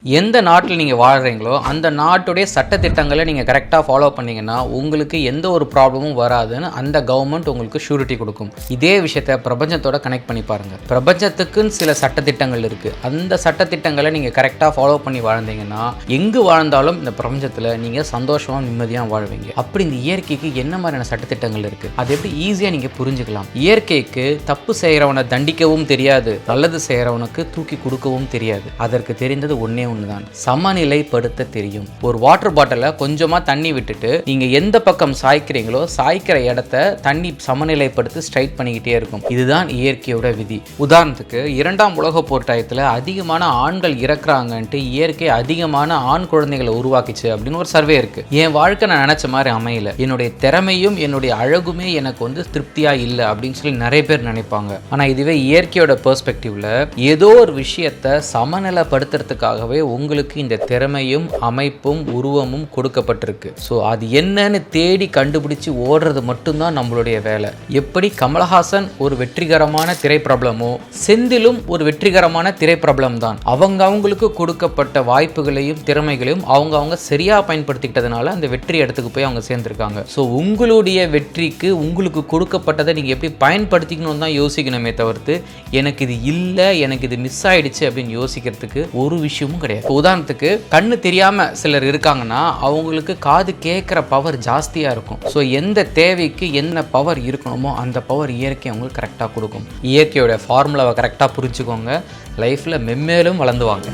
எந்த நாட்டில் நீங்கள் வாழ்கிறீங்களோ அந்த நாட்டுடைய சட்டத்திட்டங்களை நீங்கள் கரெக்டாக ஃபாலோ பண்ணிங்கன்னா உங்களுக்கு எந்த ஒரு ப்ராப்ளமும் வராதுன்னு அந்த கவர்மெண்ட் உங்களுக்கு ஷூரிட்டி கொடுக்கும். இதே விஷயத்தை பிரபஞ்சத்தோட கனெக்ட் பண்ணி பாருங்கள். பிரபஞ்சத்துக்குன்னு சில சட்டத்திட்டங்கள் இருக்குது. அந்த சட்டத்திட்டங்களை நீங்கள் கரெக்டாக ஃபாலோ பண்ணி வாழ்ந்தீங்கன்னா எங்கு வாழ்ந்தாலும் இந்த பிரபஞ்சத்தில் நீங்கள் சந்தோஷமாக நிம்மதியாக வாழ்வீங்க. அப்படி இந்த இயற்கைக்கு என்ன மாதிரியான சட்டத்திட்டங்கள் இருக்குது, அது எப்படி ஈஸியாக நீங்கள் புரிஞ்சுக்கலாம். இயற்கைக்கு தப்பு செய்கிறவனை தண்டிக்கவும் தெரியாது, நல்லது செய்கிறவனுக்கு தூக்கி கொடுக்கவும் தெரியாது. அதற்கு தெரிந்தது ஒன்றே ஒண்ணுதான், சமநிலைப்படுத்த தெரியும். ஒரு வாட்டர் பாட்டில கொஞ்சமா தண்ணி விட்டுட்டு நீங்க எந்த பக்கம் சாய்க்கிறீங்களோ சாய்க்கிற இடத்த தண்ணி சமநிலைப்படுத்தி ஸ்ட்ரைட் பண்ணிக்கிட்டே இருக்கும். இதுதான் இயற்கையோட விதி. உதாரணத்துக்கு 2ஆம் உலக போர் டயத்துல அதிகமான ஆண்கள் இறக்குறாங்கன்ட்டு இயற்கை அதிகமான ஆண் குழந்தைகளை உருவாக்கிச்சு அப்படின்னு ஒரு சர்வே இருக்கு. என் வாழ்க்கை நான் நினைச்ச மாதிரி அமையல, என்னுடைய திறமையும் என்னுடைய அழகுமே எனக்கு திருப்தியா இல்லை அப்படின்னு சொல்லி நிறைய பேர் நினைப்பாங்க. ஆனா இதுவே இயற்கையோட பெர்ஸ்பெக்டிவ்ல ஏதோ ஒரு விஷயத்தை சமநிலைப்படுத்துறதுக்காகவே உங்களுக்கு இந்த திறமையும் அமைப்பும் உருவமும் கொடுக்கப்பட்டிருக்கு. ஸோ அது என்னன்னு தேடி கண்டுபிடிச்சு ஓடுறது மட்டும்தான் நம்மளுடைய வேலை. எப்படி கமலஹாசன் ஒரு வெற்றிகரமான திரைப்பிரபலமோ செந்திலும் ஒரு வெற்றிகரமான திரைப்பிரபலம் தான். அவங்களுக்கு கொடுக்கப்பட்ட வாய்ப்புகளையும் திறமைகளையும் அவங்க சரியா பயன்படுத்திக்கிட்டதுனால அந்த வெற்றி இடத்துக்கு போய் அவங்க சேர்ந்திருக்காங்க. ஸோ உங்களுடைய வெற்றிக்கு உங்களுக்கு கொடுக்கப்பட்டதை நீங்க எப்படி பயன்படுத்திக்கணும்னு தான் யோசிக்கணுமே தவிர்த்து எனக்கு இது இல்லை, எனக்கு இது மிஸ் ஆயிடுச்சு அப்படின்னு யோசிக்கிறதுக்கு ஒரு விஷயமும் கிடையாது. உதாரணத்துக்கு கண்ணு தெரியாம சிலர் இருக்காங்கன்னா அவங்களுக்கு காது கேட்கிற பவர் ஜாஸ்தியா இருக்கும். ஸோ எந்த தேவைக்கு என்ன பவர் இருக்கணுமோ அந்த பவர் இயற்கை அவங்களுக்கு கரெக்டாக கொடுக்கும். இயற்கையோட ஃபார்முலாவை கரெக்டாக புரிஞ்சுக்கோங்க, லைஃப்ல மென்மேலும் வளர்ந்துவாங்க.